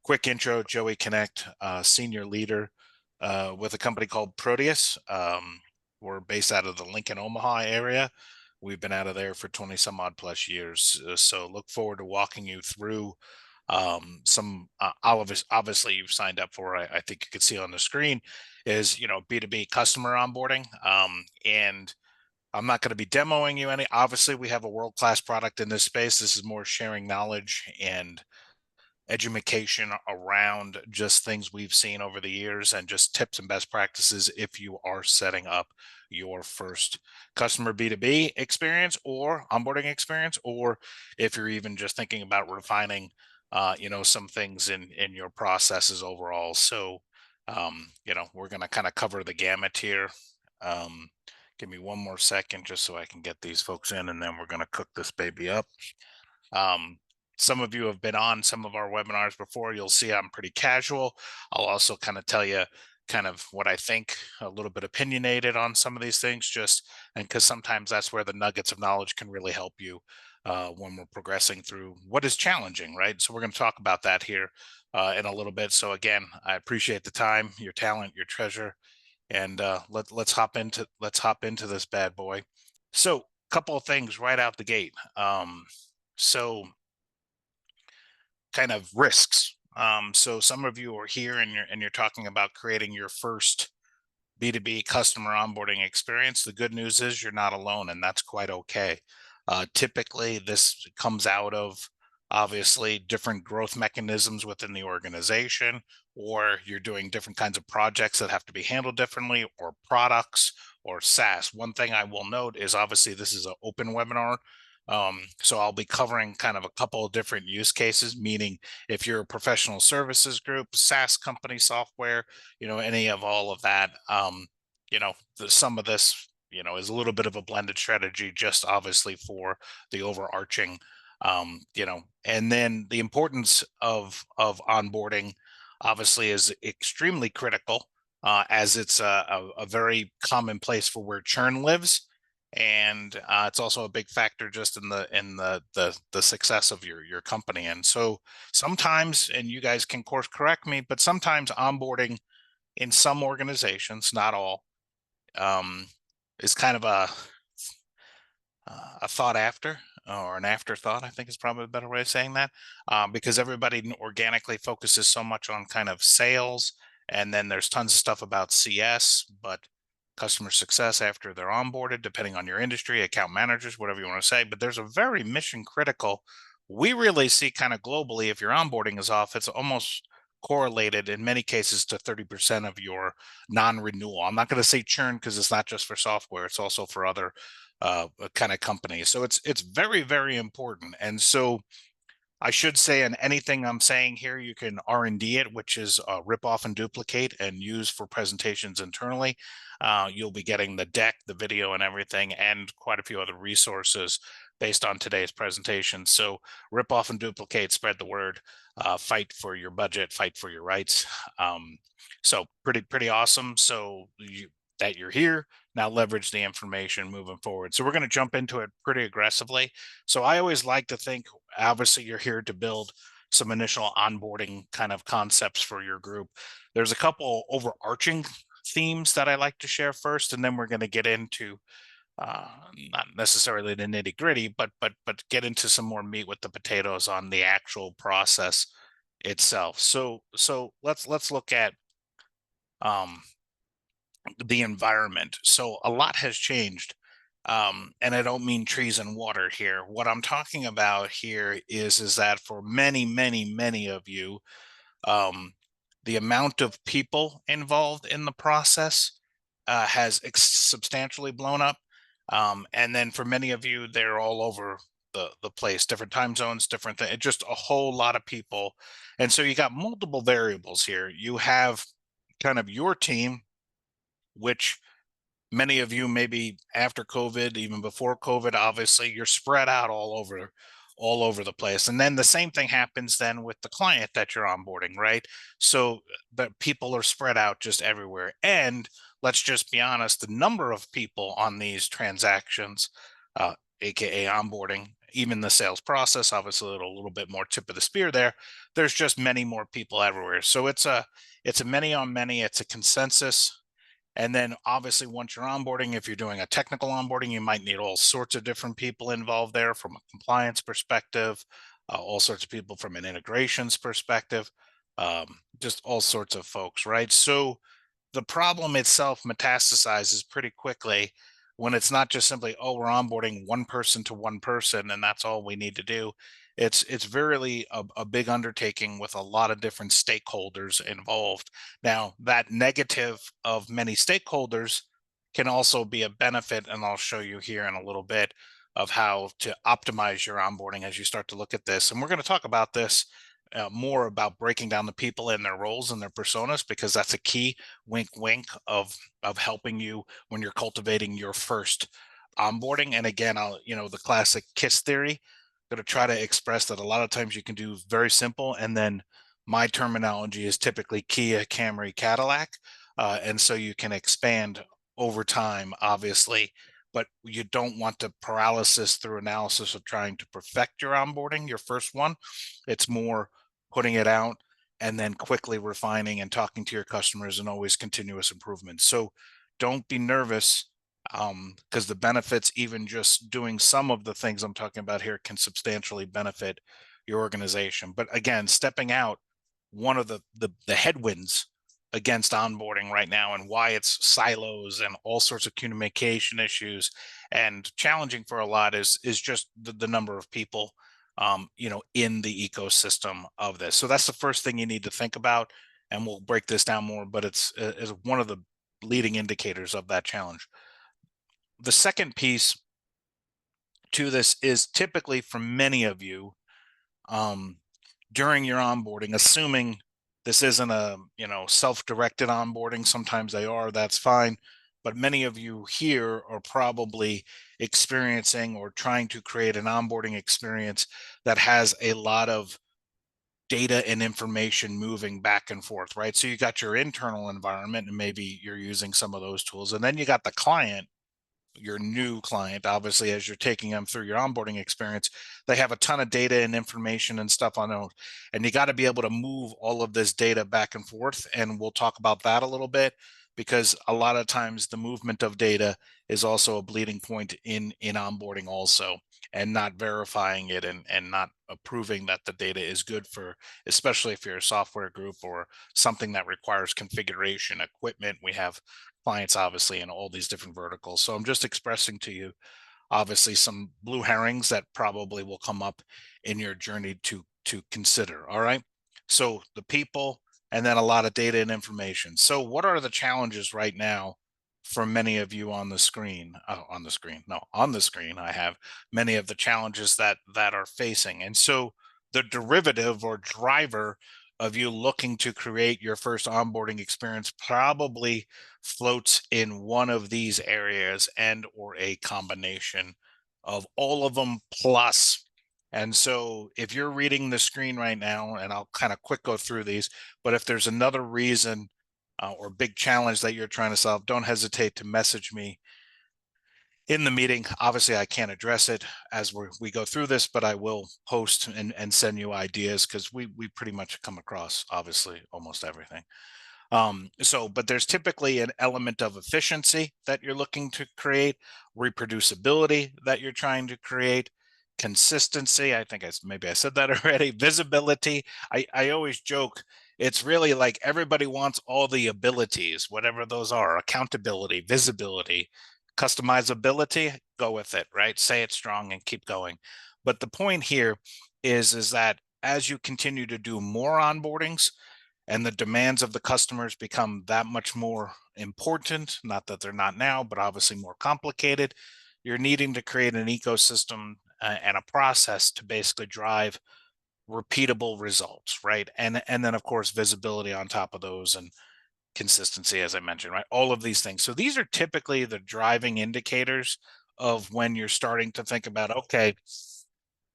quick intro, Joey Connect, senior leader with a company called Proteus. We're based out of the Lincoln, Omaha area. We've been out of there for 20 some odd plus years. So look forward to walking you through some all of us. Obviously, you've signed up for, I think you can see on the screen, is, B2B customer onboarding. And I'm not going to be demoing you any. Obviously, we have a world-class product in this space. This is more sharing knowledge and education around just things we've seen over the years and just tips and best practices if you are setting up your first customer B2B experience or onboarding experience, or if you're even just thinking about refining some things in your processes overall. So we're going to kind of cover the gamut here. Give me one more second just so I can get these folks in, and then we're going to cook this baby up. um, some of you have been on some of our webinars before. You'll see I'm pretty casual. I'll also kind of tell you kind of what I think, a little bit opinionated on some of these things, and because sometimes that's where the nuggets of knowledge can really help you when we're progressing through what is challenging, right? So we're going to talk about that here in a little bit. So again, I appreciate the time, your talent, your treasure, and let's hop into this bad boy. So a couple of things right out the gate. So kind of risks. So some of you are here and you're talking about creating your first B2B customer onboarding experience. The good news is you're not alone, and that's quite okay. Typically, this comes out of obviously different growth mechanisms within the organization, or you're doing different kinds of projects that have to be handled differently, or products, or SaaS. One thing I will note is obviously this is an open webinar. So I'll be covering kind of a couple of different use cases, meaning if you're a professional services group, SaaS company, software, any of all of that, some of this, is a little bit of a blended strategy, just obviously for the overarching, and then the importance of onboarding obviously is extremely critical, as it's a very common place for where churn lives. And it's also a big factor just in the success of your company. And so sometimes, and you guys can course correct me, but sometimes onboarding in some organizations, not all, um, is kind of a thought after, or an afterthought, I think is probably a better way of saying that, because everybody organically focuses so much on kind of sales, and then there's tons of stuff about CS, but customer success after they're onboarded, depending on your industry, account managers, whatever you want to say. But there's a very mission critical. We really see kind of globally, if your onboarding is off, it's almost correlated in many cases to 30% of your non-renewal. I'm not going to say churn because it's not just for software; it's also for other kind of companies. So it's very, very important. And so I should say, and anything I'm saying here, you can R&D it, which is rip off and duplicate and use for presentations internally. You'll be getting the deck, the video, and everything, and quite a few other resources based on today's presentation. So rip off and duplicate, spread the word, fight for your budget, fight for your rights. So pretty awesome. So that you're here, now leverage the information moving forward. So we're going to jump into it pretty aggressively. So I always like to think, obviously you're here to build some initial onboarding kind of concepts for your group. There's a couple overarching themes that I like to share first, and then we're going to get into not necessarily the nitty gritty, but get into some more meat with the potatoes on the actual process itself. So let's look at um, the environment. So a lot has changed. And I don't mean trees and water here. What I'm talking about here is that for many of you, um, the amount of people involved in the process has substantially blown up. And then for many of you, they're all over the place, different time zones, different things, just a whole lot of people. And so you got multiple variables here. You have kind of your team, which many of you maybe after COVID, even before COVID, obviously you're spread out all over the place. And then the same thing happens then with the client that you're onboarding, right? So the people are spread out just everywhere. And let's just be honest, the number of people on these transactions, aka onboarding, even the sales process, obviously a little bit more tip of the spear there. There's just many more people everywhere. So it's a many on many, it's a consensus. And then obviously once you're onboarding, if you're doing a technical onboarding, you might need all sorts of different people involved there from a compliance perspective, all sorts of people from an integrations perspective, just all sorts of folks, right? So the problem itself metastasizes pretty quickly when it's not just simply, oh, we're onboarding one person to one person and that's all we need to do. It's really a big undertaking with a lot of different stakeholders involved. Now that negative of many stakeholders can also be a benefit, and I'll show you here in a little bit of how to optimize your onboarding as you start to look at this. And we're going to talk about this more about breaking down the people and their roles and their personas, because that's a key wink wink of helping you when you're cultivating your first onboarding. And again, I'll, the classic KISS theory, going to try to express that a lot of times you can do very simple, and then my terminology is typically Kia, Camry, Cadillac, and so you can expand over time, obviously, but you don't want the paralysis through analysis of trying to perfect your onboarding, your first one. It's more putting it out and then quickly refining and talking to your customers, and always continuous improvement. So don't be nervous, because the benefits, even just doing some of the things I'm talking about here, can substantially benefit your organization. But again, stepping out, one of the headwinds against onboarding right now, and why it's silos and all sorts of communication issues and challenging for a lot, is just the number of people in the ecosystem of this. So that's the first thing you need to think about, and we'll break this down more, but it's is one of the leading indicators of that challenge. The second piece to this is typically for many of you, um, during your onboarding, assuming this isn't a self-directed onboarding, sometimes they are, that's fine, but many of you here are probably experiencing or trying to create an onboarding experience that has a lot of data and information moving back and forth, right? So you got your internal environment, and maybe you're using some of those tools, and then you got the client, your new client, obviously, as you're taking them through your onboarding experience, they have a ton of data and information and stuff on them. And you got to be able to move all of this data back and forth. And we'll talk about that a little bit, because a lot of times the movement of data is also a bleeding point in onboarding also, and not verifying it and not approving that the data is good for, especially if you're a software group or something that requires configuration equipment. We have clients obviously in all these different verticals. So I'm just expressing to you obviously some blue herrings that probably will come up in your journey to consider. All right. So the people, and then a lot of data and information. So what are the challenges right now for many of you on the screen? On the screen, I have many of the challenges that are facing. And so the derivative or driver of you looking to create your first onboarding experience probably floats in one of these areas, and or a combination of all of them plus. And so if you're reading the screen right now, and I'll kind of quick go through these, but if there's another reason or big challenge that you're trying to solve, don't hesitate to message me in the meeting. Obviously, I can't address it as we go through this, but I will post and send you ideas, because we pretty much come across obviously almost everything. But there's typically an element of efficiency that you're looking to create, reproducibility that you're trying to create, consistency. I think maybe I said that already. Visibility. I always joke, it's really like everybody wants all the abilities, whatever those are: accountability, visibility, customizability. Go with it, right? Say it strong and keep going. But the point here is that as you continue to do more onboardings, and the demands of the customers become that much more important, not that they're not now, but obviously more complicated, you're needing to create an ecosystem and a process to basically drive repeatable results, right? And then of course visibility on top of those, and consistency, as I mentioned, right? All of these things. So these are typically the driving indicators of when you're starting to think about, okay,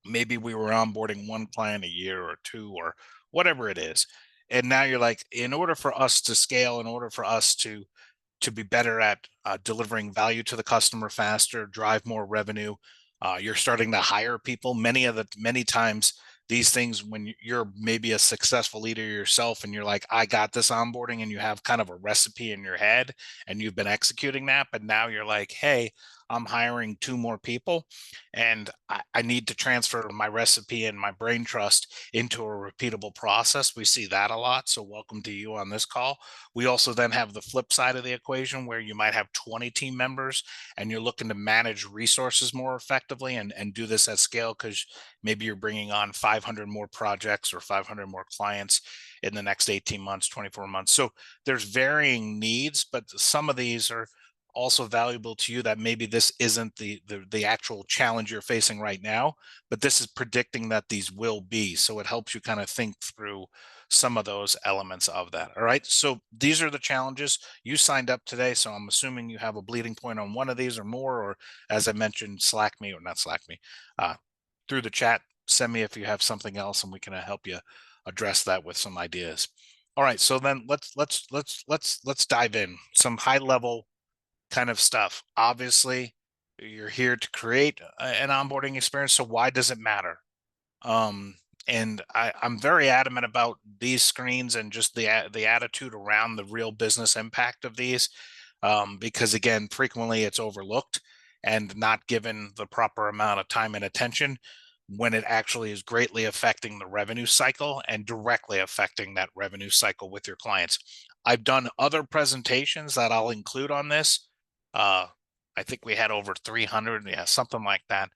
maybe we were onboarding one client a year or two or whatever it is, and now you're like, in order for us to scale, in order for us to be better at delivering value to the customer faster, drive more revenue, You're starting to hire people. Many times these things, when you're maybe a successful leader yourself and you're like, I got this onboarding, and you have kind of a recipe in your head and you've been executing that, but now you're like, hey, I'm hiring 2 more people and I need to transfer my recipe and my brain trust into a repeatable process. We see that a lot. So welcome to you on this call. We also then have the flip side of the equation where you might have 20 team members and you're looking to manage resources more effectively and do this at scale because maybe you're bringing on 500 more projects or 500 more clients in the next 18 months, 24 months. So there's varying needs, but some of these are also valuable to you that maybe this isn't the actual challenge you're facing right now, but this is predicting that these will be. So it helps you kind of think through some of those elements of that. All right. So these are the challenges. You signed up today, so I'm assuming you have a bleeding point on one of these or more, or as I mentioned, Slack me or not Slack me, uh, through the chat. Send me if you have something else, and we can help you address that with some ideas. All right. So then let's dive in some high level kind of stuff. Obviously, you're here to create an onboarding experience. So why does it matter? Um, and I'm very adamant about these screens and just the attitude around the real business impact of these, because again, frequently it's overlooked and not given the proper amount of time and attention when it actually is greatly affecting the revenue cycle and directly affecting that revenue cycle with your clients. I've done other presentations that I'll include on this. Uh, I think we had over 300, yeah, something like that.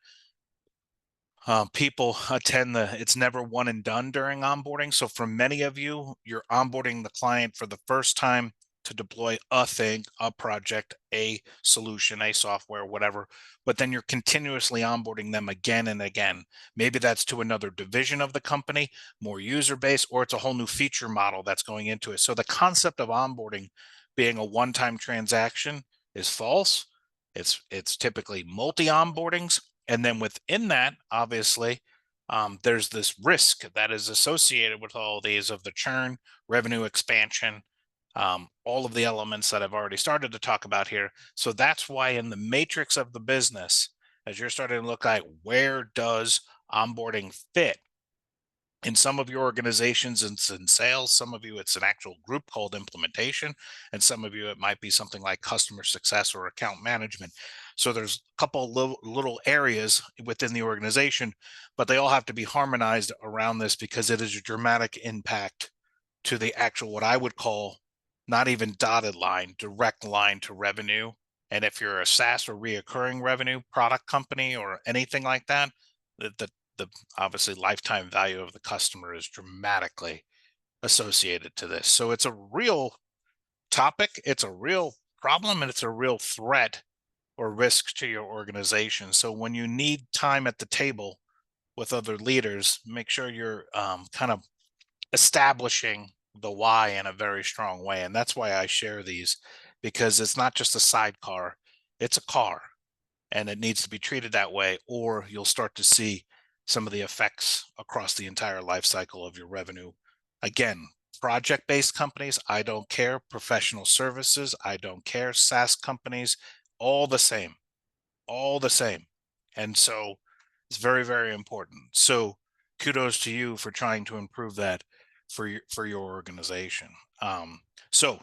People attend it's never one and done during onboarding. So for many of you, you're onboarding the client for the first time to deploy a thing, a project, a solution, a software, whatever, but then you're continuously onboarding them again and again. Maybe that's to another division of the company, more user base, or it's a whole new feature model that's going into it. So the concept of onboarding being a one-time transaction is false. It's typically multi-onboardings, and then within that, obviously, there's this risk that is associated with all these of the churn, revenue expansion, all of the elements that I've already started to talk about here. So that's why in the matrix of the business, as you're starting to look like where does onboarding fit, in some of your organizations it's in sales, some of you it's an actual group called implementation, and some of you it might be something like customer success or account management. So there's a couple little areas within the organization, but they all have to be harmonized around this because it is a dramatic impact to the actual, what I would call, not even dotted line, direct line to revenue. And if you're a SaaS or reoccurring revenue product company or anything like that, the obviously lifetime value of the customer is dramatically associated to this. So it's a real topic, it's a real problem, and it's a real threat or risk to your organization. So when you need time at the table with other leaders, make sure you're kind of establishing the why in a very strong way. And that's why I share these, because it's not just a sidecar, it's a car, and it needs to be treated that way, or you'll start to see some of the effects across the entire life cycle of your revenue. Again, project-based companies, I don't care. Professional services, I don't care. SaaS companies, all the same, all the same. And so it's very, very important. So kudos to you for trying to improve that for your organization. So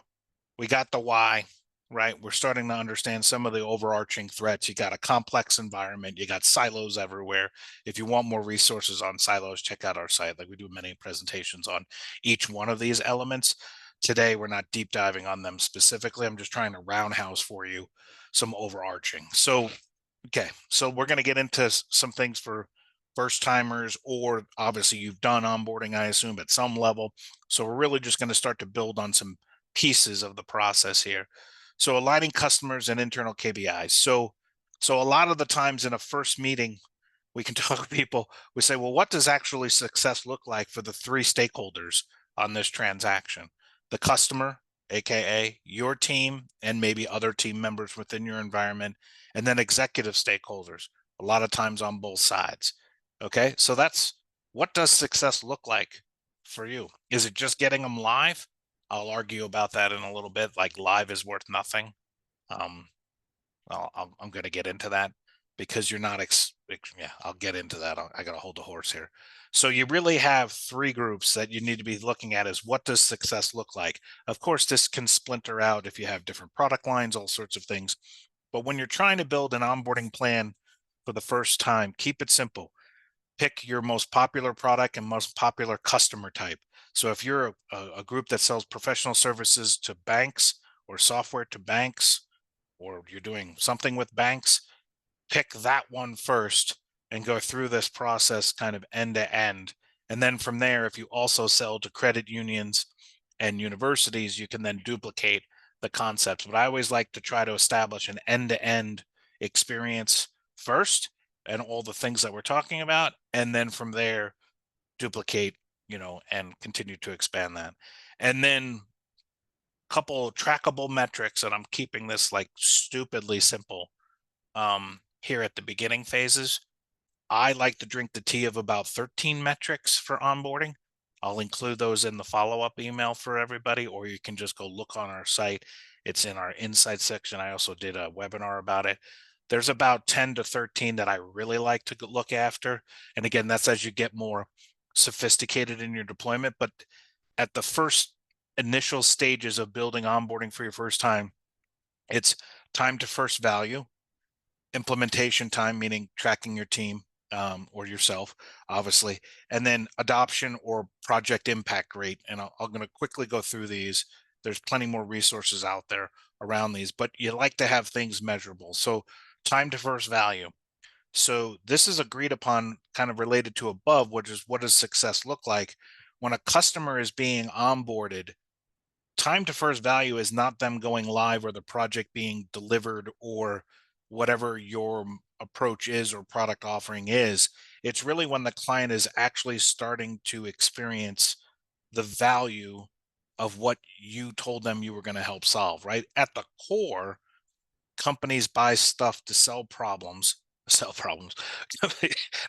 we got the why, right? We're starting to understand some of the overarching threats. You got a complex environment, you got silos everywhere. If you want more resources on silos, check out our site. Like, we do many presentations on each one of these elements. Today, we're not deep diving on them specifically. I'm just trying to roundhouse for you some overarching. So, okay, so we're going to get into some things for first timers, or obviously you've done onboarding, I assume, at some level. So we're really just going to start to build on some pieces of the process here. So aligning customers and internal KPIs. So a lot of the times in a first meeting, we can talk to people, we say, well, what does actually success look like for the 3 stakeholders on this transaction? The customer, AKA your team, and maybe other team members within your environment, and then executive stakeholders, a lot of times on both sides. Okay, so that's, what does success look like for you? Is it just getting them live? I'll argue about that in a little bit. Like, live is worth nothing. Um, I'm going to get into that. because you're not yeah, I'll get into that. I got to hold the horse here. So you really have three groups that you need to be looking at: is what does success look like? Of course, this can splinter out if you have different product lines, all sorts of things. But when you're trying to build an onboarding plan for the first time, keep it simple. Pick your most popular product and most popular customer type. So if you're a group that sells professional services to banks, or software to banks, or you're doing something with banks, pick that one first and go through this process kind of end to end. And then from there, if you also sell to credit unions and universities, you can then duplicate the concepts. But I always like to try to establish an end to end experience first, and all the things that we're talking about. And then from there, duplicate, and continue to expand that. And then couple trackable metrics, and I'm keeping this like stupidly simple here at the beginning phases. I like to drink the tea of about 13 metrics for onboarding. I'll include those in the follow-up email for everybody, or you can just go look on our site. It's in our insight section. I also did a webinar about it. There's about 10 to 13 that I really like to look after. And again, that's as you get more sophisticated in your deployment. But at the first initial stages of building onboarding for your first time, it's time to first value, implementation time, meaning tracking your team, or yourself, obviously, and then adoption or project impact rate. And I'm going to quickly go through these. There's plenty more resources out there around these, but you like to have things measurable. So time to first value. So this is agreed upon, kind of related to above, which is what does success look like when a customer is being onboarded. Time to first value is not them going live or the project being delivered or whatever your approach is or product offering is. It's really when the client is actually starting to experience the value of what you told them you were going to help solve, right? At the core, companies buy stuff to sell problems. Sell problems.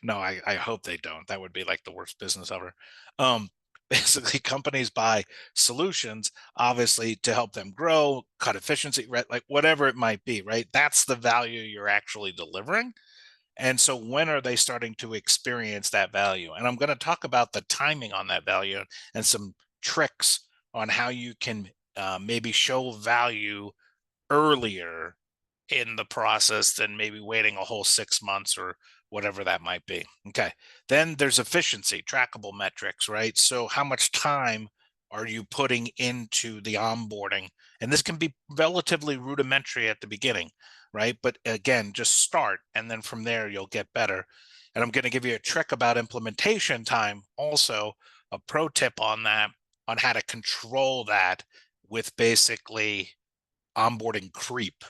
No, I hope they don't. That would be like the worst business ever. Um, basically, companies buy solutions, obviously, to help them grow, cut efficiency, right? Like whatever it might be, right? That's the value you're actually delivering. And so, when are they starting to experience that value? And I'm going to talk about the timing on that value and some tricks on how you can maybe show value earlier in the process than maybe waiting a whole 6 months or whatever that might be. Okay. Then there's efficiency, trackable metrics, right? So how much time are you putting into the onboarding? And this can be relatively rudimentary at the beginning, right? But again, just start, and then from there you'll get better. And I'm going to give you a trick about implementation time, also a pro tip on that, on how to control that with basically onboarding creep,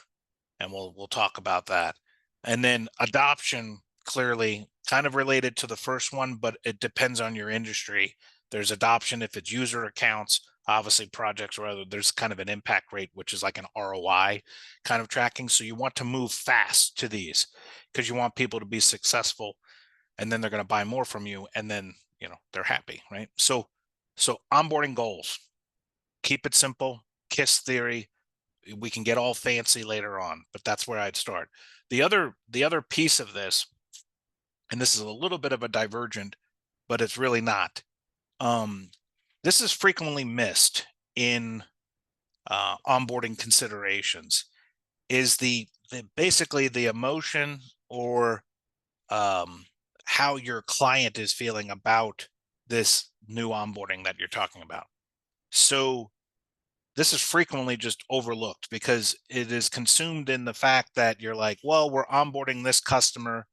and we'll talk about that. And then adoption, clearly kind of related to the first one, but it depends on your industry. There's adoption if it's user accounts, obviously projects, or other. There's kind of an impact rate, which is like an ROI kind of tracking. So you want to move fast to these because you want people to be successful, and then they're going to buy more from you, and then they're happy, right? So onboarding goals, keep it simple. KISS theory. We can get all fancy later on, but that's where I'd start. The other piece of this, and this is a little bit of a divergent, but it's really not. Um, this is frequently missed in onboarding considerations. Is the basically the emotion, or um, how your client is feeling about this new onboarding that you're talking about. So this is frequently just overlooked because it is consumed in the fact that you're like, well, we're onboarding this customer,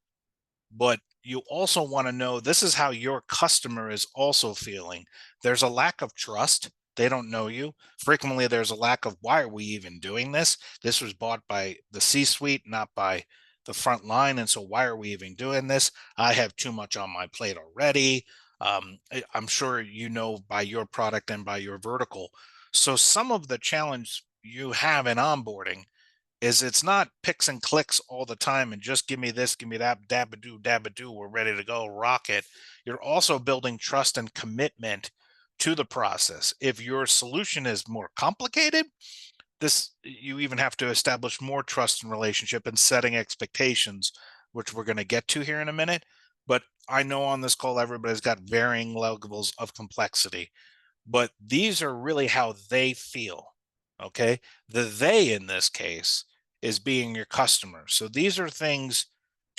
but you also want to know this is how your customer is also feeling. There's a lack of trust. They don't know you. Frequently, there's a lack of, why are we even doing this? This was bought by the C suite, not by the front line. And so, why are we even doing this? I have too much on my plate already. I'm sure you know by your product and by your vertical. So, some of the challenge you have in onboarding is it's not picks and clicks all the time and just give me this, give me that, dabba do, we're ready to go, rock it. You're also building trust and commitment to the process. If your solution is more complicated, this you even have to establish more trust and relationship and setting expectations which we're going to get to here in a minute. But I know on this call, everybody's got varying levels of complexity, but these are really how they feel. Okay. The they in this case is being your customer. So these are things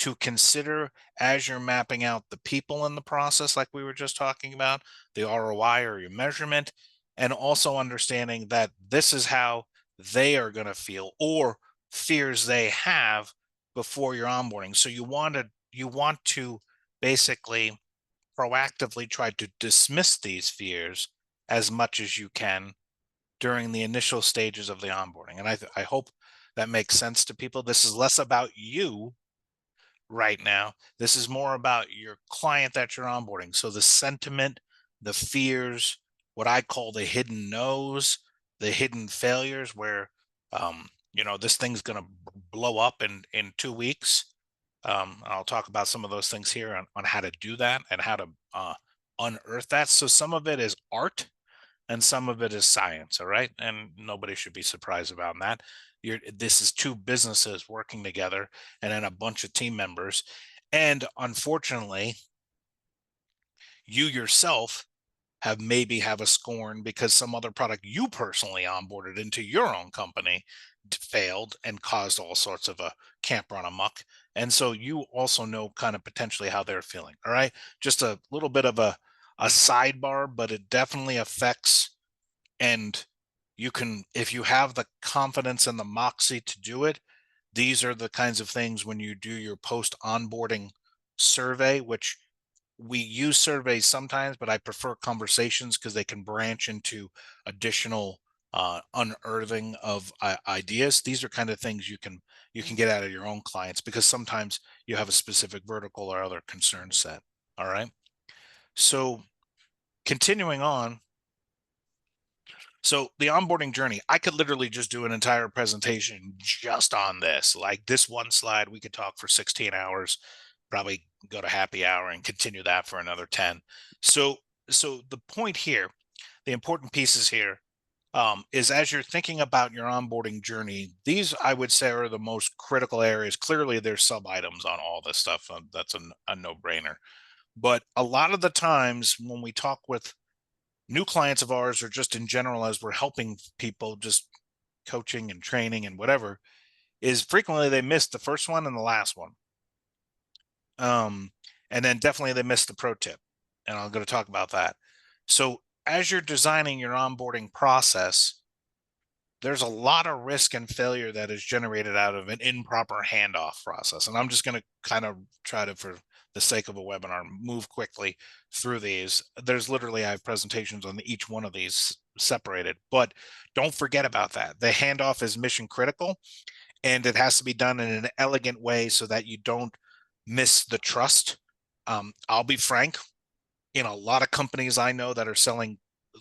to consider as you're mapping out the people in the process, like we were just talking about, the ROI or your measurement, and also understanding that this is how they are going to feel or fears they have before your onboarding. So you want to basically proactively try to dismiss these fears as much as you can during the initial stages of the onboarding. And I hope that makes sense to people. This is less about you right now. This is more about your client that you're onboarding. So the sentiment, the fears, what I call the hidden no's, the hidden failures, where this thing's going to blow up in 2 weeks. I'll talk about some of those things here on how to do that and how to unearth that. So some of it is art and some of it is science. All right. And nobody should be surprised about that. This is two businesses working together and then a bunch of team members. And unfortunately, you yourself have a scorn because some other product you personally onboarded into your own company failed and caused all sorts of a camp run amok. And so you also know kind of potentially how they're feeling. All right. Just a little bit of a sidebar, but it definitely affects. And you can, if you have the confidence and the moxie to do it, these are the kinds of things when you do your post onboarding survey, which we use surveys sometimes, but I prefer conversations because they can branch into additional unearthing of ideas. These are kind of things you can get out of your own clients because sometimes you have a specific vertical or other concern set. All right. So continuing on. So the onboarding journey, I could literally just do an entire presentation just on this. Like this one slide, we could talk for 16 hours, probably go to happy hour and continue that for another 10. So the point here, the important pieces here, is as you're thinking about your onboarding journey, these I would say are the most critical areas. Clearly, there's sub items on all this stuff. That's a no-brainer. But a lot of the times when we talk with new clients of ours or just in general as we're helping people just coaching and training and whatever is frequently they miss the first one and the last one, and then definitely they miss the pro tip, and I'm going to talk about that. So as you're designing your onboarding process, there's a lot of risk and failure that is generated out of an improper handoff process. And I'm just going to kind of try to, for the sake of a webinar, move quickly through these. There's literally, I have presentations on each one of these separated, but don't forget about that. The handoff is mission critical and it has to be done in an elegant way so that you don't miss the trust. I'll be frank, in a lot of companies I know that are selling,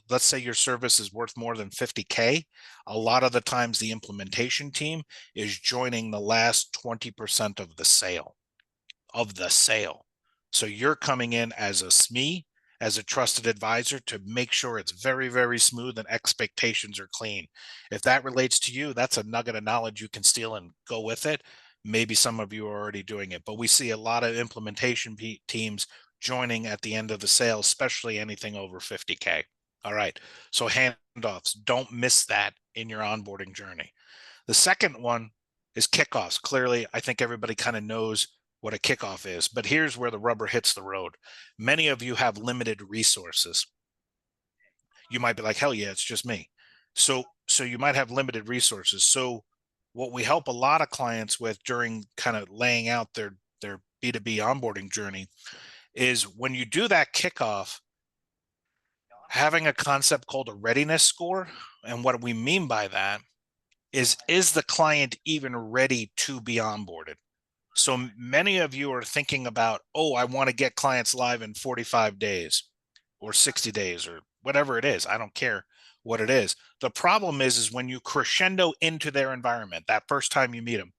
let's say your service is worth more than 50K, a lot of the times the implementation team is joining the last 20% of the sale. So you're coming in as a SME, as a trusted advisor to make sure it's very, very smooth and expectations are clean. If that relates to you, that's a nugget of knowledge you can steal and go with it. Maybe some of you are already doing it, but we see a lot of implementation teams joining at the end of the sale, especially anything over 50K. All right. So handoffs, don't miss that in your onboarding journey. The second one is kickoffs. Clearly, I think everybody kind of knows what a kickoff is, but here's where the rubber hits the road. Many of you have limited resources. You might be like, hell yeah, it's just me. So you might have limited resources. So what we help a lot of clients with during kind of laying out their B2B onboarding journey is when you do that kickoff, having a concept called a readiness score. And what we mean by that is the client even ready to be onboarded? So many of you are thinking about, oh, I want to get clients live in 45 days or 60 days or whatever it is. I don't care what it is. The problem is when you crescendo into their environment, that first time you meet them,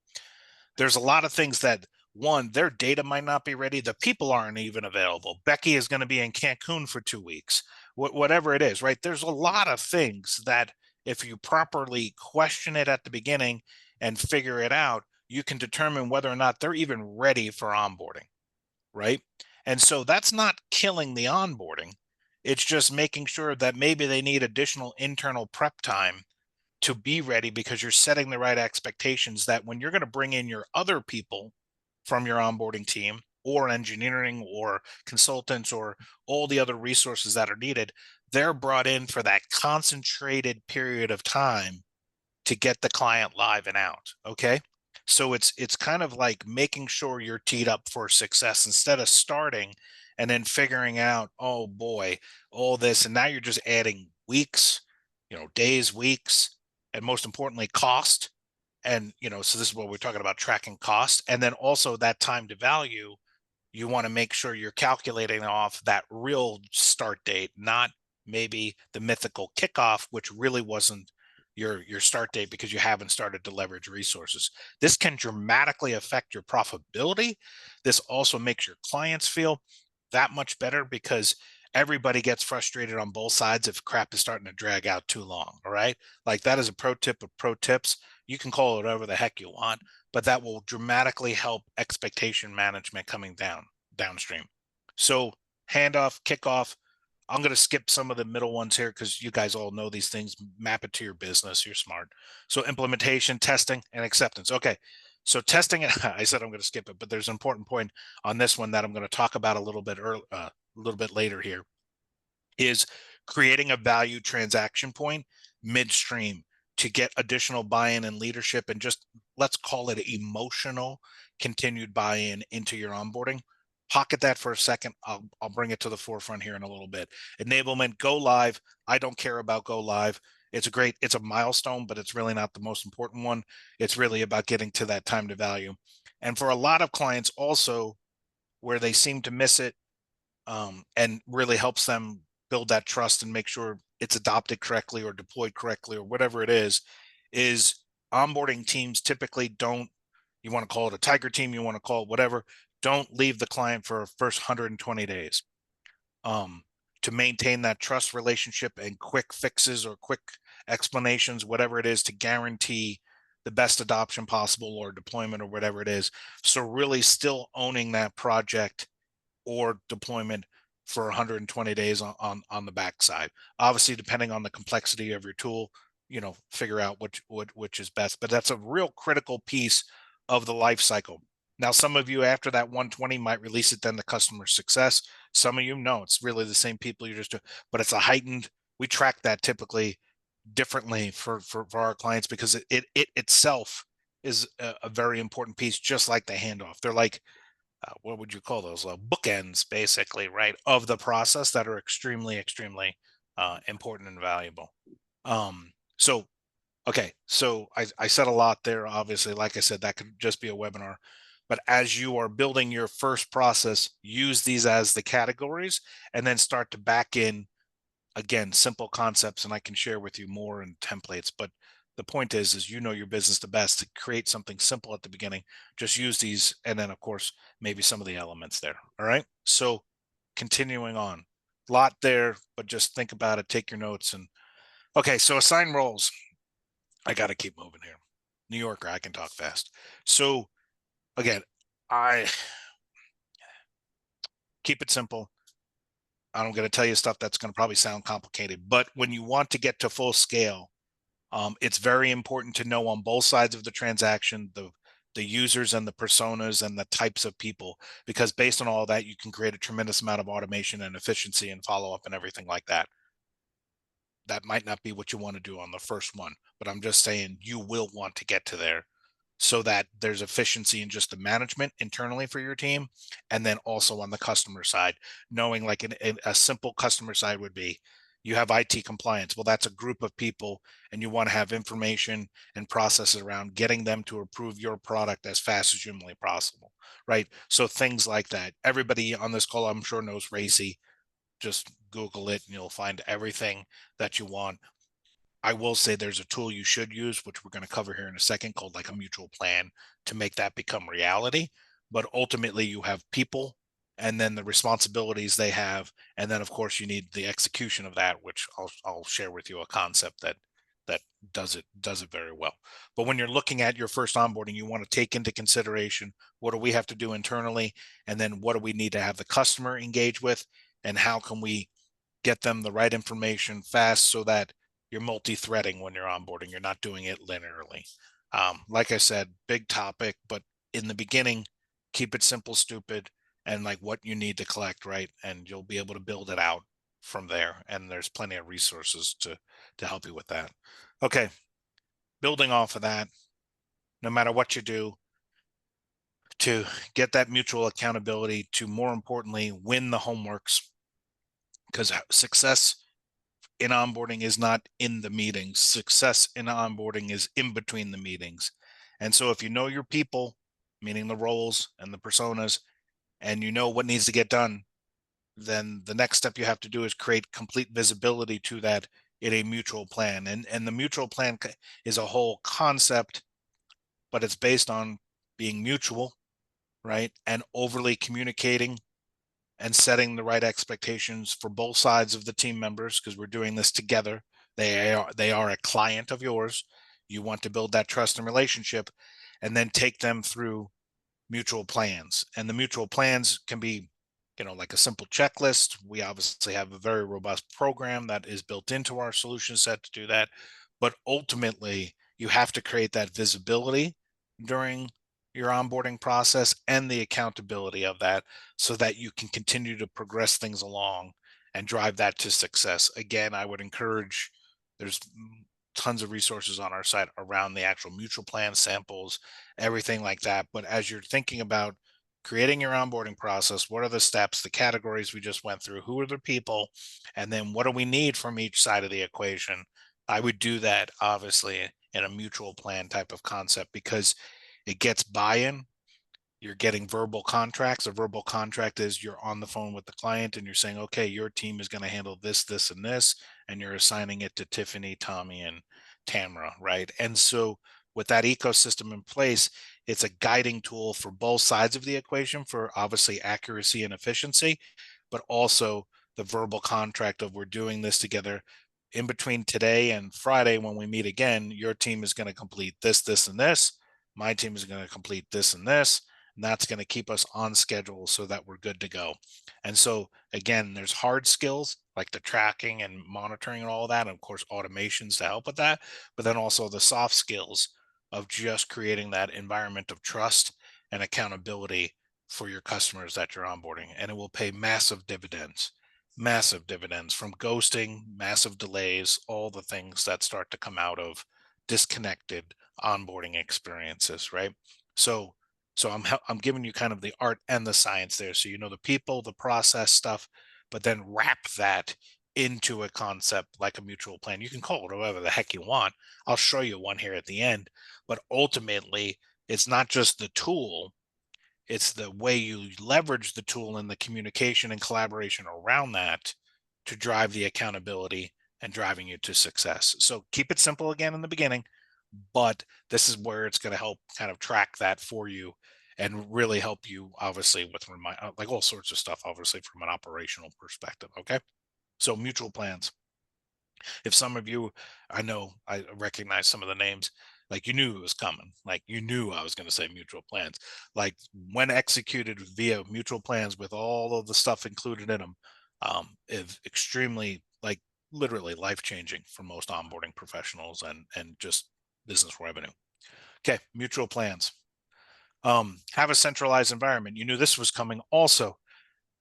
there's a lot of things that, one, their data might not be ready. The people aren't even available. Becky is going to be in Cancun for 2 weeks, whatever it is, right? There's a lot of things that if you properly question it at the beginning and figure it out, you can determine whether or not they're even ready for onboarding, right? And so that's not killing the onboarding. It's just making sure that maybe they need additional internal prep time to be ready, because you're setting the right expectations that when you're going to bring in your other people from your onboarding team or engineering or consultants or all the other resources that are needed, they're brought in for that concentrated period of time to get the client live and out. Okay. So it's kind of like making sure you're teed up for success instead of starting and then figuring out, oh boy, all this. And now you're just adding weeks, days, weeks, and most importantly, cost. And, so this is what we're talking about, tracking cost. And then also that time to value, you want to make sure you're calculating off that real start date, not maybe the mythical kickoff, which really wasn't your start date because you haven't started to leverage resources. This can dramatically affect your profitability. This also makes your clients feel that much better because everybody gets frustrated on both sides if crap is starting to drag out too long. All right. Like, that is a pro tip of pro tips. You can call it whatever the heck you want, but that will dramatically help expectation management coming downstream. So handoff, kickoff. I'm going to skip some of the middle ones here because you guys all know these things. Map it to your business. You're smart. So implementation, testing, and acceptance. Okay. So testing, I said I'm going to skip it, but there's an important point on this one that I'm going to talk about a little bit later here, is creating a value transaction point midstream to get additional buy-in and leadership, and just, let's call it, emotional continued buy-in into your onboarding. Pocket that for a second. I'll bring it to the forefront here in a little bit. Enablement, go live. I don't care about go live. It's a milestone, but it's really not the most important one. It's really about getting to that time to value. And for a lot of clients also, where they seem to miss it, and really helps them build that trust and make sure it's adopted correctly or deployed correctly or whatever it is onboarding teams typically don't, you want to call it a tiger team, you want to call it whatever, don't leave the client for first 120 days, um, to maintain that trust relationship and quick fixes or quick explanations, whatever it is, to guarantee the best adoption possible or deployment or whatever it is. So really still owning that project or deployment for 120 days on the backside. Obviously, depending on the complexity of your tool, figure out which is best. But that's a real critical piece of the life cycle. Now, some of you after that 120 might release it then to customer success. Some of you know it's really the same people you're just doing, but it's a heightened. We track that typically differently for our clients because it itself is a very important piece, just like the handoff. They're like, what would you call those, bookends, basically, right, of the process that are extremely, extremely important and valuable. So okay, so I said a lot there. Obviously, like I said, that could just be a webinar, but as you are building your first process, use these as the categories and then start to back in, again, simple concepts, and I can share with you more in templates. But the point is your business the best, to create something simple at the beginning. Just use these, and then of course maybe some of the elements there. All right. So continuing on, lot there, but just think about it. Take your notes. And okay, so assign roles. I got to keep moving here. New Yorker, I can talk fast. So again, I keep it simple. I'm going to tell you stuff that's going to probably sound complicated, but when you want to get to full scale, it's very important to know on both sides of the transaction, the users and the personas and the types of people, because based on all that, you can create a tremendous amount of automation and efficiency and follow up and everything like that. That might not be what you want to do on the first one, but I'm just saying you will want to get to there so that there's efficiency in just the management internally for your team. And then also on the customer side, knowing, like, a simple customer side would be, you have IT compliance. Well, that's a group of people, and you want to have information and processes around getting them to approve your product as fast as humanly possible, right? So things like that. Everybody on this call, I'm sure, knows RACI. Just Google it and you'll find everything that you want. I will say there's a tool you should use, which we're going to cover here in a second, called like a mutual plan, to make that become reality. But ultimately, you have people and then the responsibilities they have. And then, of course, you need the execution of that, which I'll share with you a concept that that does it very well. But when you're looking at your first onboarding, you want to take into consideration, what do we have to do internally, and then what do we need to have the customer engage with, and how can we get them the right information fast so that you're multi-threading when you're onboarding. You're not doing it linearly. Like I said, big topic, but in the beginning, keep it simple, stupid, and like what you need to collect, right? And you'll be able to build it out from there. And there's plenty of resources to help you with that. Okay, building off of that, no matter what you do, to get that mutual accountability, to more importantly win the homeworks, because success in onboarding is not in the meetings. Success in onboarding is in between the meetings. And so if you know your people, meaning the roles and the personas, and you know what needs to get done, then the next step you have to do is create complete visibility to that in a mutual plan. And the mutual plan is a whole concept, but it's based on being mutual, right? And overly communicating and setting the right expectations for both sides of the team members, because we're doing this together. They are a client of yours. You want to build that trust and relationship, and then take them through mutual plans. And the mutual plans can be, like a simple checklist. We obviously have a very robust program that is built into our solution set to do that. But ultimately, you have to create that visibility during your onboarding process and the accountability of that, so that you can continue to progress things along and drive that to success. Again, I would encourage, there's tons of resources on our site around the actual mutual plan samples, everything like that. But as you're thinking about creating your onboarding process, what are the steps, the categories we just went through, who are the people, and then what do we need from each side of the equation? I would do that obviously in a mutual plan type of concept, because it gets buy-in. You're getting verbal contracts. A verbal contract is you're on the phone with the client and you're saying, okay, your team is going to handle this, this, and this, and you're assigning it to Tiffany, Tommy, and Tamara, right? And so with that ecosystem in place, it's a guiding tool for both sides of the equation, for obviously accuracy and efficiency, but also the verbal contract of, we're doing this together. In between today and Friday, when we meet again, your team is going to complete this, this, and this. My team is going to complete this and this, and that's going to keep us on schedule so that we're good to go. And so again, there's hard skills like the tracking and monitoring and all that, and of course automations to help with that, but then also the soft skills of just creating that environment of trust and accountability for your customers that you're onboarding. And it will pay massive dividends, from ghosting, massive delays, all the things that start to come out of disconnected onboarding experiences, right? So I'm giving you kind of the art and the science there. So the people, the process stuff, but then wrap that into a concept like a mutual plan. You can call it whatever the heck you want. I'll show you one here at the end. But ultimately, it's not just the tool, it's the way you leverage the tool and the communication and collaboration around that to drive the accountability and driving you to success. So keep it simple again in the beginning, but this is where it's going to help kind of track that for you and really help you obviously with like all sorts of stuff, obviously from an operational perspective. Okay. So mutual plans. If some of you, I know I recognize some of the names, like you knew it was coming, like you knew I was going to say mutual plans, like when executed via mutual plans with all of the stuff included in them, is extremely, like literally life changing for most onboarding professionals and just business revenue. Okay, mutual plans. Have a centralized environment. You knew this was coming also,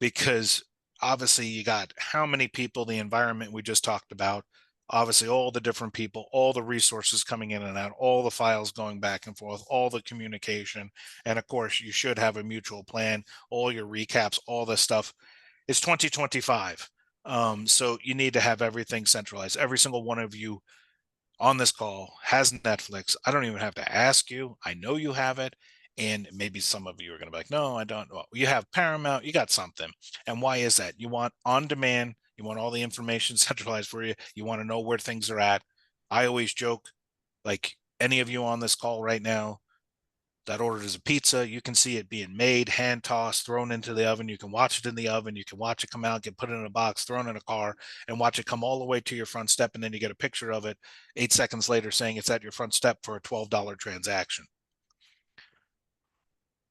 because obviously you got how many people, the environment we just talked about, obviously all the different people, all the resources coming in and out, all the files going back and forth, all the communication. And of course, you should have a mutual plan, all your recaps, all this stuff. It's 2025. So you need to have everything centralized. Every single one of you on this call has Netflix. I don't even have to ask you. I know you have it. And maybe some of you are going to be like, no, I don't. Well, you have Paramount, you got something. And why is that? You want on demand, you want all the information centralized for you. You want to know where things are at. I always joke, like any of you on this call right now, that orders a pizza. You can see it being made, hand tossed, thrown into the oven. You can watch it in the oven. You can watch it come out, get put in a box, thrown in a car, and watch it come all the way to your front step. And then you get a picture of it 8 seconds later saying it's at your front step for a $12 transaction.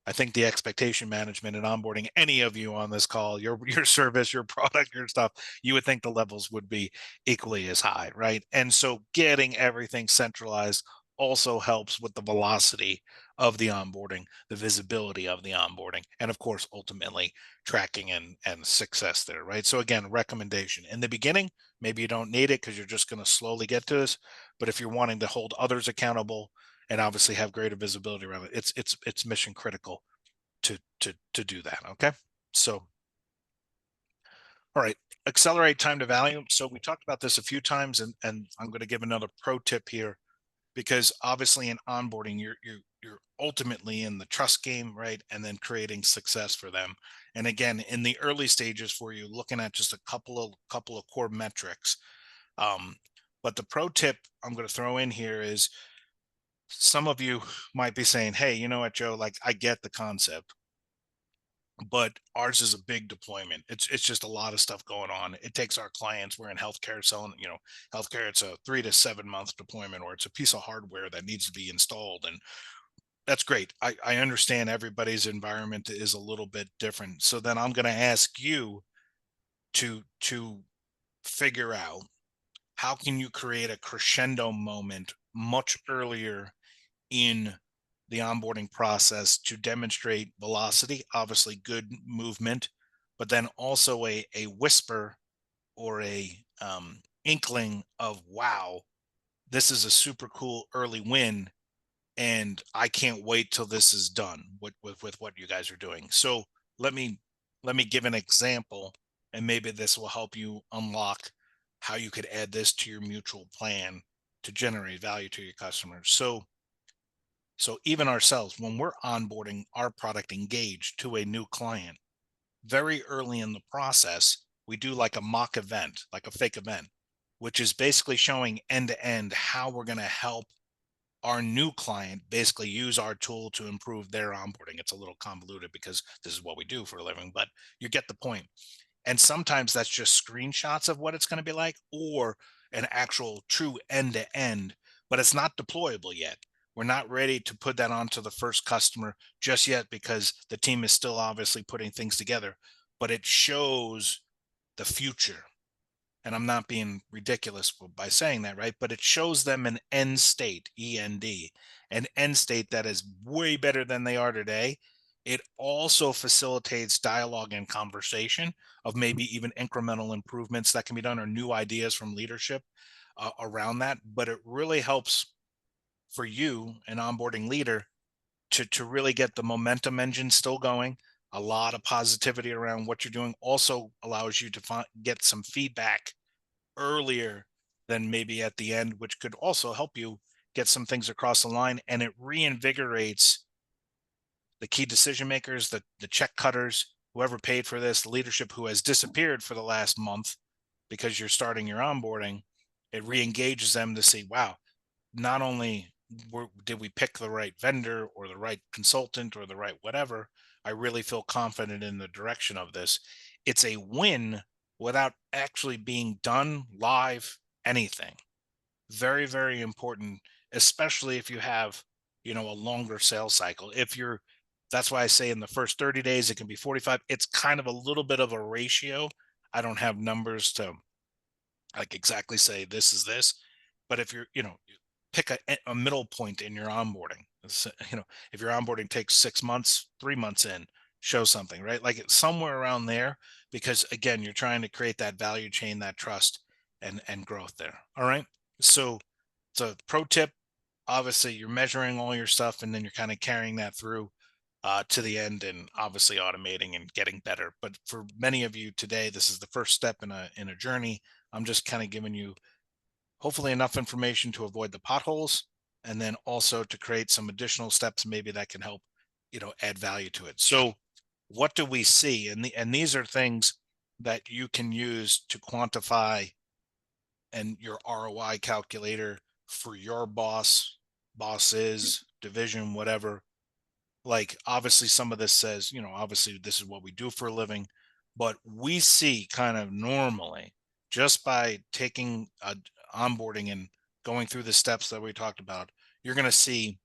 I think the expectation management and onboarding any of you on this call, your service, your product, your stuff, you would think the levels would be equally as high, right? And so getting everything centralized also helps with the velocity of the onboarding, the visibility of the onboarding, and of course, ultimately tracking and success there, right? So again, recommendation in the beginning, maybe you don't need it because you're just going to slowly get to this. But if you're wanting to hold others accountable and obviously have greater visibility around it, it's mission critical to do that. Okay. So, all right, accelerate time to value. So we talked about this a few times, and I'm going to give another pro tip here, because obviously in onboarding, you're ultimately in the trust game, right? And then creating success for them. And again, in the early stages for you, looking at just a couple of core metrics. Um, but the pro tip I'm going to throw in here is, some of you might be saying, "Hey, you know what, Joe? Like, I get the concept, but ours is a big deployment. It's just a lot of stuff going on. It takes our clients. We're in healthcare, selling, healthcare. It's a 3 to 7 month deployment, or it's a piece of hardware that needs to be installed, and that's great. I understand everybody's environment is a little bit different. So then I'm going to ask you to figure out, how can you create a crescendo moment much earlier in the onboarding process to demonstrate velocity, obviously good movement, but then also a whisper or a inkling of, wow, this is a super cool early win, and I can't wait till this is done with what you guys are doing. So let me let me give an example, and maybe this will help you unlock how you could add this to your mutual plan to generate value to your customers. So even ourselves, when we're onboarding our product Engage to a new client, very early in the process, we do like a mock event, like a fake event, which is basically showing end to end how we're going to help our new client basically use our tool to improve their onboarding. It's a little convoluted because this is what we do for a living, but you get the point. And sometimes that's just screenshots of what it's going to be like, or an actual true end to end, but it's not deployable yet. We're not ready to put that onto the first customer just yet, because the team is still obviously putting things together, but it shows the future. And I'm not being ridiculous by saying that, right? But it shows them an end state, END, an end state that is way better than they are today. It also facilitates dialogue and conversation of maybe even incremental improvements that can be done, or new ideas from leadership around that. But it really helps for you, an onboarding leader, to really get the momentum engine still going. A lot of positivity around what you're doing also allows you to get some feedback earlier than maybe at the end, which could also help you get some things across the line. And it reinvigorates the key decision makers, the check cutters, whoever paid for this, the leadership who has disappeared for the last month because you're starting your onboarding. It re-engages them to see, wow, not only did we pick the right vendor or the right consultant or the right whatever, I really feel confident in the direction of this. It's a win without actually being done live anything. Very, very important, especially if you have, a longer sales cycle. If you're, that's why I say in the first 30 days, it can be 45. It's kind of a little bit of a ratio. I don't have numbers to like exactly say this is this, but if you're, pick a middle point in your onboarding. If your onboarding takes 6 months, 3 months in, show something, right? Like it's somewhere around there, because again, you're trying to create that value chain, that trust and growth there. All right. So pro tip, obviously you're measuring all your stuff, and then you're kind of carrying that through to the end, and obviously automating and getting better. But for many of you today, this is the first step in a journey. I'm just kind of giving you hopefully enough information to avoid the potholes, and then also to create some additional steps maybe that can help, add value to it. So what do we see? And these are things that you can use to quantify and your ROI calculator for your bosses, division, whatever. like obviously some of this says, obviously this is what we do for a living, but we see kind of normally just by taking onboarding and going through the steps that we talked about, you're going to see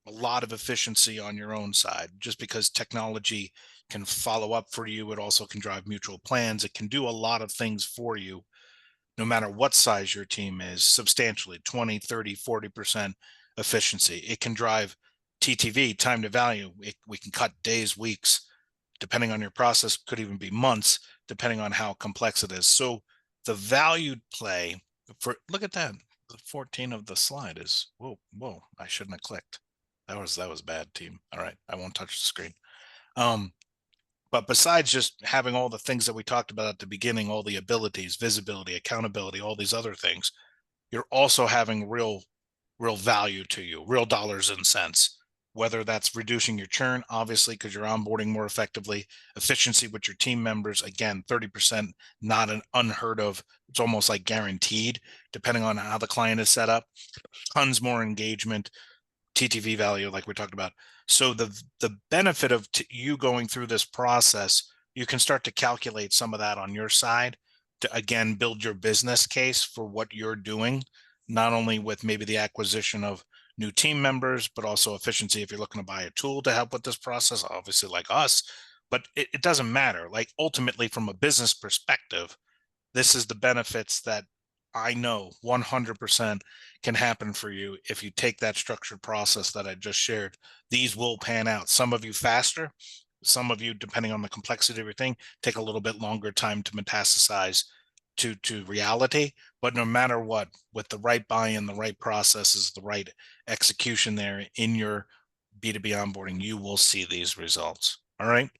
a lot of efficiency on your own side just because technology can follow up for you. It also can drive mutual plans. It can do a lot of things for you no matter what size your team is, substantially 20, 30, 40% efficiency. It can drive TTV, time to value. We can cut days, weeks, depending on your process, could even be months, depending on how complex it is. So the valued play look at that. The 14 of the slide is, whoa, I shouldn't have clicked. That was bad, team. All right, I won't touch the screen. Um, but besides just having all the things that we talked about at the beginning, all the abilities, visibility, accountability, all these other things, you're also having real value to you, real dollars and cents, whether that's reducing your churn, obviously, because you're onboarding more effectively, efficiency with your team members, again, 30%, not an unheard of, it's almost like guaranteed, depending on how the client is set up, tons more engagement, TTV value, like we talked about. So the benefit of you going through this process, you can start to calculate some of that on your side to again build your business case for what you're doing, not only with maybe the acquisition of new team members, but also efficiency if you're looking to buy a tool to help with this process, obviously like us. But it doesn't matter. Like ultimately, from a business perspective, this is the benefits that I know 100% can happen for you if you take that structured process that I just shared. These will pan out. Some of you faster, some of you, depending on the complexity of your thing, take a little bit longer time to metastasize to reality. But no matter what, with the right buy-in, the right processes, the right execution there in your B2B onboarding, you will see these results. All right.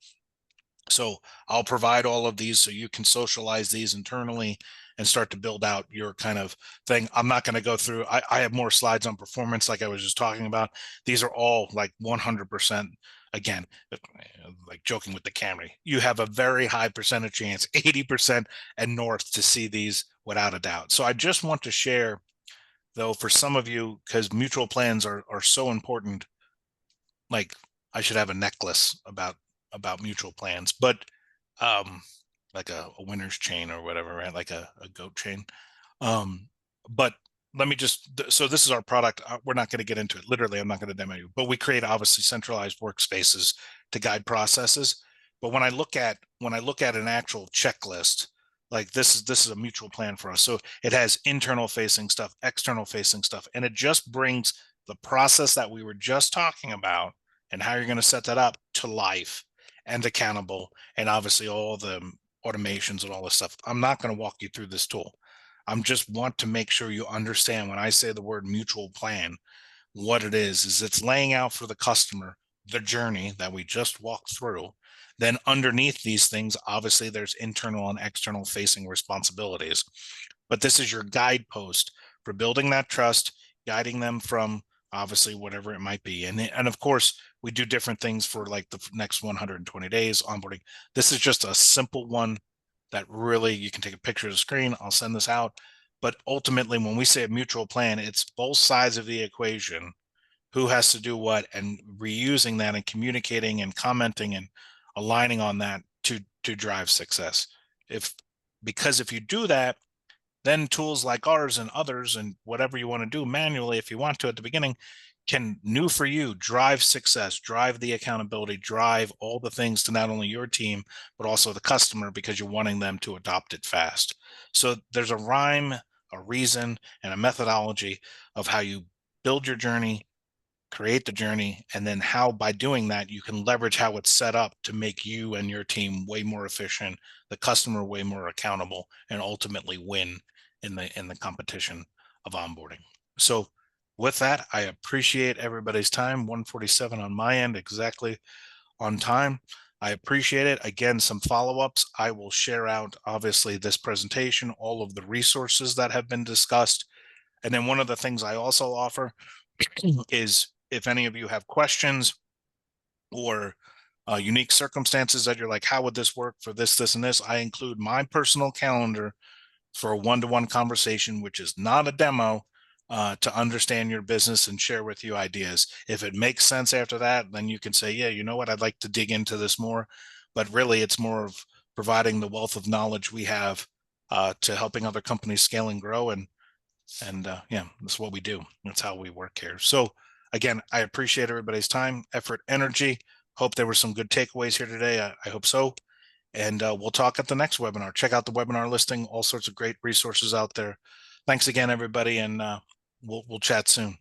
So I'll provide all of these so you can socialize these internally and start to build out your kind of thing. I'm not going to go through, I have more slides on performance like I was just talking about. These are all like 100%. Again, like joking with the Camry, you have a very high percentage chance, 80% and north, to see these without a doubt. So I just want to share, though, for some of you, because mutual plans are so important, like I should have a necklace about mutual plans, but um like a winner's chain or whatever, right? Like a goat chain. Um, but let me just, so this is our product. We're not going to get into it. Literally, I'm not going to demo you, but we create obviously centralized workspaces to guide processes. But when I look at an actual checklist, like this is a mutual plan for us. So it has internal facing stuff, external facing stuff, and it just brings the process that we were just talking about and how you're going to set that up to life and accountable, and obviously all the automations and all this stuff. I'm not going to walk you through this tool. I'm just want to make sure you understand when I say the word mutual plan, what it is it's laying out for the customer the journey that we just walked through. Then underneath these things, obviously there's internal and external facing responsibilities. But this is your guidepost for building that trust, guiding them from obviously whatever it might be. And of course, we do different things for like the next 120 days onboarding. This is just a simple one that really you can take a picture of the screen. I'll send this out. But ultimately, when we say a mutual plan, it's both sides of the equation, who has to do what, and reusing that and communicating and commenting and aligning on that to drive success. Because if you do that, then tools like ours and others and whatever you want to do manually, if you want to at the beginning, can new for you drive success, drive the accountability, drive all the things to not only your team, but also the customer, because you're wanting them to adopt it fast. So there's a rhyme, a reason, and a methodology of how you build your journey, create the journey, and then how by doing that you can leverage how it's set up to make you and your team way more efficient, the customer way more accountable, and ultimately win in the competition of onboarding. So with that, I appreciate everybody's time. 1:47 on my end, exactly on time. I appreciate it. Again, some follow-ups. I will share out obviously this presentation, all of the resources that have been discussed. And then one of the things I also offer is if any of you have questions or unique circumstances that you're like, how would this work for this, and this, I include my personal calendar for a one-to-one conversation, which is not a demo, to understand your business and share with you ideas. If it makes sense after that, then you can say, yeah, you know what, I'd like to dig into this more. But really, it's more of providing the wealth of knowledge we have to helping other companies scale and grow. And yeah, that's what we do. That's how we work here. So again, I appreciate everybody's time, effort, energy. Hope there were some good takeaways here today. I hope so. And we'll talk at the next webinar. Check out the webinar listing, all sorts of great resources out there. Thanks again, everybody, and we'll chat soon.